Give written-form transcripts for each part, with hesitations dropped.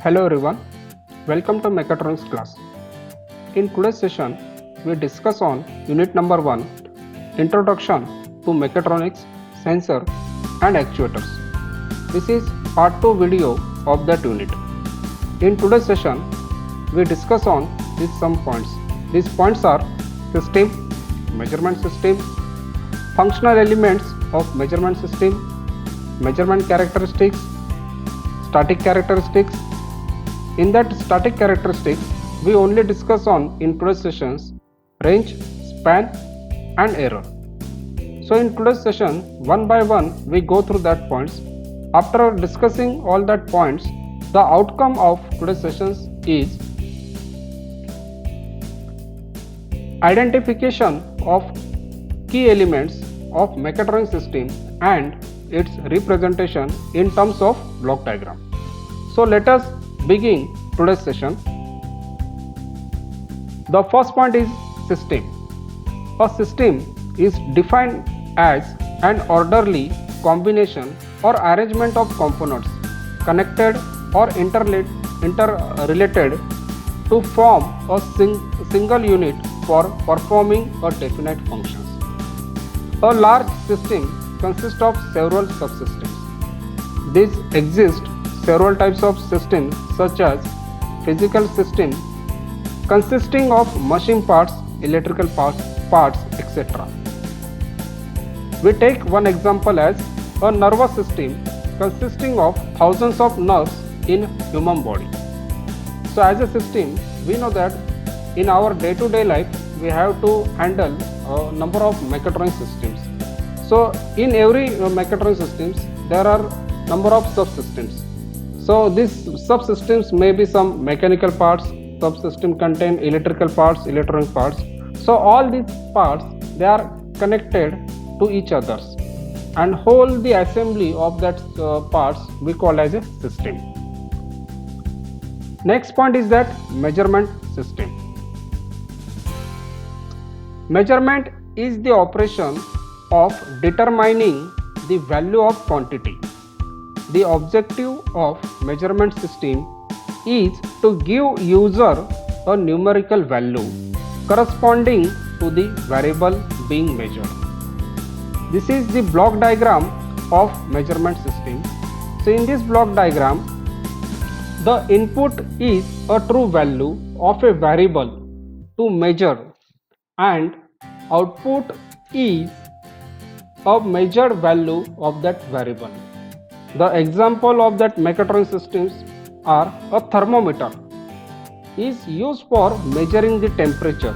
Hello everyone, welcome to Mechatronics class. In today's session, we discuss on unit number 1, Introduction to Mechatronics, Sensor and Actuators. This is part 2 video of that unit. In today's session, we discuss on these some points. These points are system, measurement system, functional elements of measurement system, measurement characteristics, static characteristics. In that static characteristics, we only discuss on in today's sessions range, span and error. So in today's session, one by one we go through that points. After discussing all that points, the outcome of today's sessions is identification of key elements of mechatronics system and its representation in terms of block diagram. So let us begin today's session. The first point is system. A system is defined as an orderly combination or arrangement of components connected or interrelated to form a single unit for performing a definite functions. A large system consists of several subsystems. These exist several types of systems such as physical system consisting of machine parts, electrical parts, etc. We take one example as a nervous system consisting of thousands of nerves in human body. So as a system, we know that in our day-to-day life we have to handle a number of mechatronic systems. So in every mechatronic systems there are number of subsystems. So these subsystems may be some mechanical parts, subsystem contain electrical parts, electronic parts. So all these parts, they are connected to each others and whole the assembly of that parts we call as a system. Next point is that measurement system. Measurement is the operation of determining the value of quantity. The objective of measurement system is to give user a numerical value corresponding to the variable being measured. This is the block diagram of measurement system. So in this block diagram, the input is a true value of a variable to measure and output is a measured value of that variable. The example of that mechatronic systems are a thermometer is used for measuring the temperature.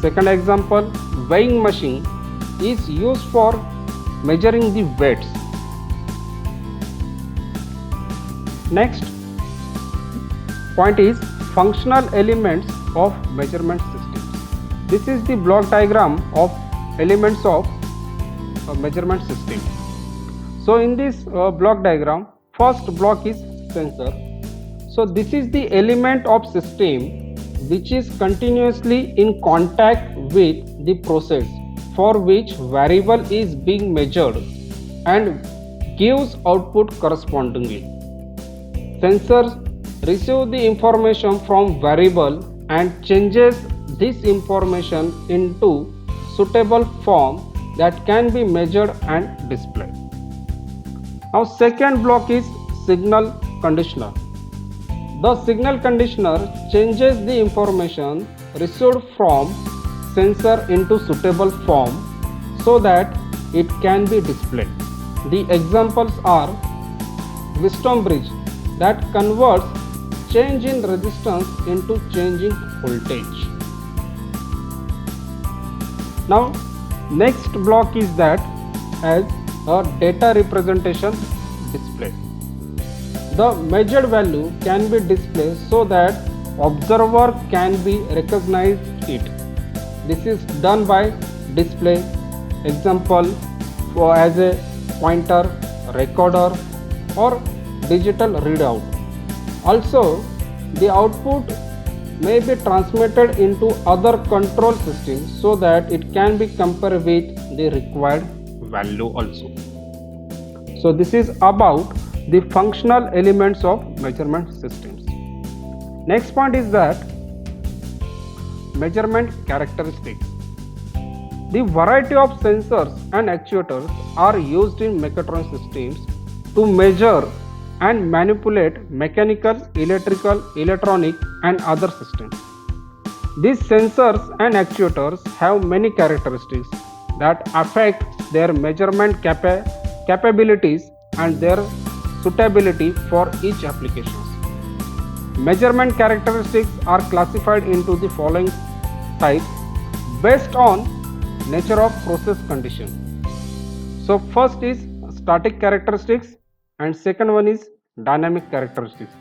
Second example, weighing machine is used for measuring the weights. Next point is functional elements of measurement systems. This is the block diagram of elements of a measurement system. So in this block diagram, first block is sensor. So this is the element of system which is continuously in contact with the process for which variable is being measured and gives output correspondingly. Sensors receive the information from variable and changes this information into suitable form that can be measured and displayed. Now second block is signal conditioner. The signal conditioner changes the information received from sensor into suitable form so that it can be displayed. The examples are Wheatstone bridge that converts change in resistance into change in voltage. Now next block is that as a data representation display. The measured value can be displayed so that observer can be recognized it. This is done by display, example for as a pointer, recorder or digital readout. Also the output may be transmitted into other control systems so that it can be compared with the required value also. So this is about the functional elements of measurement systems. Next point is that measurement characteristics. The variety of sensors and actuators are used in mechatronic systems to measure and manipulate mechanical, electrical, electronic and other systems. These sensors and actuators have many characteristics that affect their measurement capabilities and their suitability for each application. Measurement characteristics are classified into the following types based on nature of process condition. So first is static characteristics and second one is dynamic characteristics.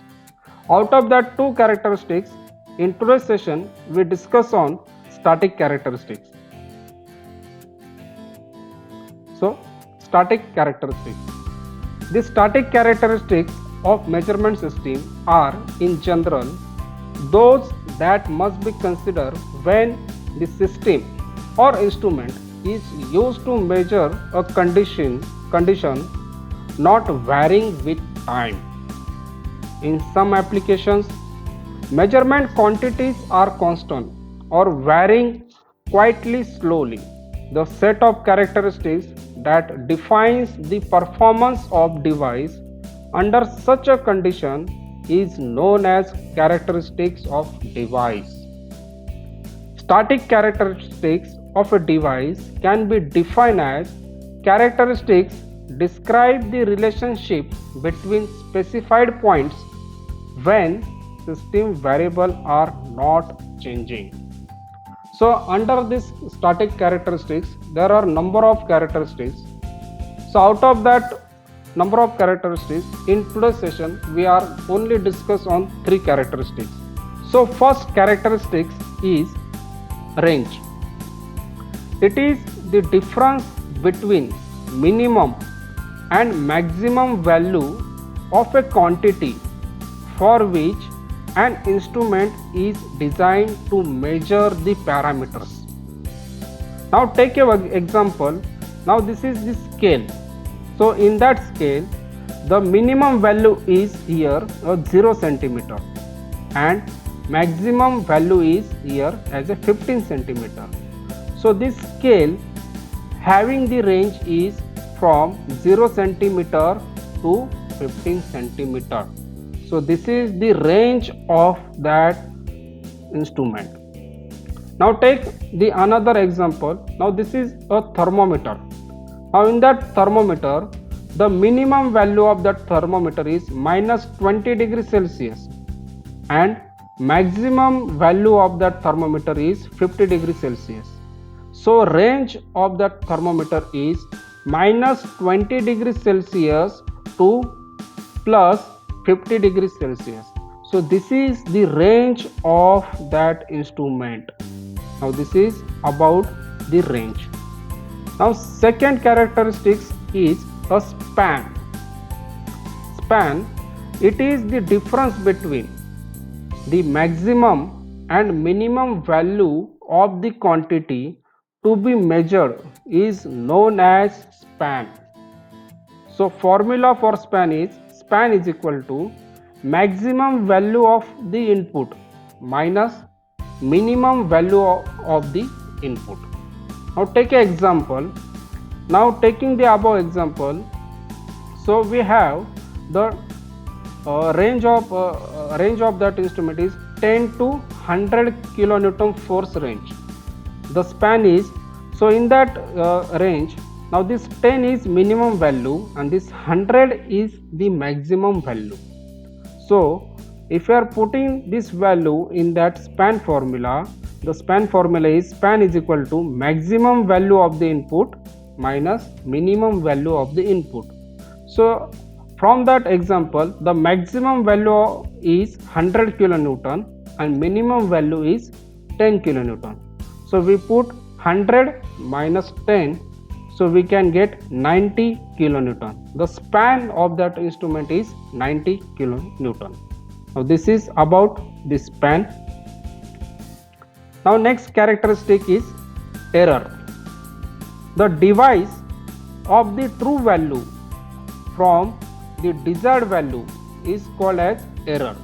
Out of that two characteristics, in today's session we discuss on static characteristics. So static characteristics. The static characteristics of measurement system are in general those that must be considered when the system or instrument is used to measure a condition not varying with time. In some applications, measurement quantities are constant or varying quietly slowly. The set of characteristics that defines the performance of device under such a condition is known as characteristics of device. Static characteristics of a device can be defined as characteristics describe the relationship between specified points when system variables are not changing. So under this static characteristics, there are number of characteristics. So out of that number of characteristics, in today's session we are only discuss on three characteristics. So first characteristics is range. It is the difference between minimum and maximum value of a quantity for which an instrument is designed to measure the parameters. Now take an example. Now this is the scale. So in that scale, the minimum value is here 0 centimeter and maximum value is here as a 15 centimeter. So this scale having the range is from 0 centimeter to 15 centimeter. So this is the range of that instrument. Now take the another example. Now this is a thermometer. Now in that thermometer, the minimum value of that thermometer is minus 20 degrees Celsius and maximum value of that thermometer is 50 degrees Celsius. So range of that thermometer is minus 20 degrees Celsius to plus 50 degrees Celsius. So this is the range of that instrument. Now this is about the range. Now second characteristics is a span. Span, it is the difference between the maximum and minimum value of the quantity to be measured is known as span. So formula for span is equal to maximum value of the input minus minimum value of the input. Now take an example. Now taking the above example, so we have the range of that instrument is 10 to 100 kilonewton force range. The span is, so in that range, now this 10 is minimum value and this 100 is the maximum value. So if you are putting this value in that span formula, the span formula is span is equal to maximum value of the input minus minimum value of the input. So from that example, the maximum value is 100 kilonewton and minimum value is 10 kilonewton. So we put 100 minus 10, so we can get 90 kilonewton. The span of that instrument is 90 kilonewton. Now this is about the span. Now next characteristic is error. The device of the true value from the desired value is called as error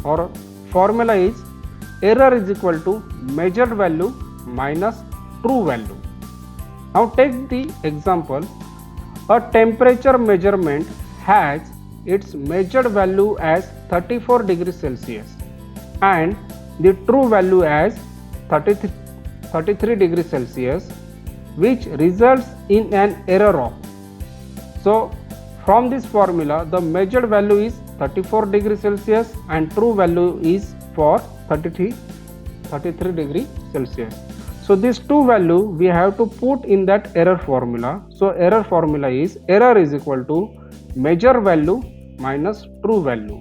or formula is error is equal to measured value minus true value. Now take the example, a temperature measurement has its measured value as 34 degrees Celsius and the true value as 33 degrees Celsius, which results in an error of. So from this formula, the measured value is 34 degrees Celsius and true value is for 33 degree Celsius. So these two value we have to put in that error formula. So error formula is error is equal to measure value minus true value.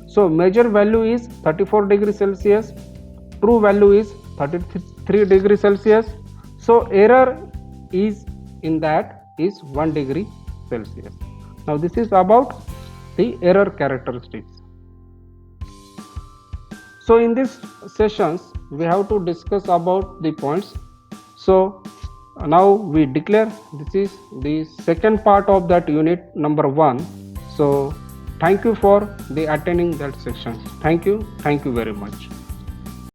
So measure value is 34 degrees Celsius, true value is 33 degrees Celsius. So error is in that is 1 degree Celsius. Now this is about the error characteristics. So in these sessions we have to discuss about the points. So now we declare this is the second part of that unit number 1. So thank you for the attending that section. Thank you very much.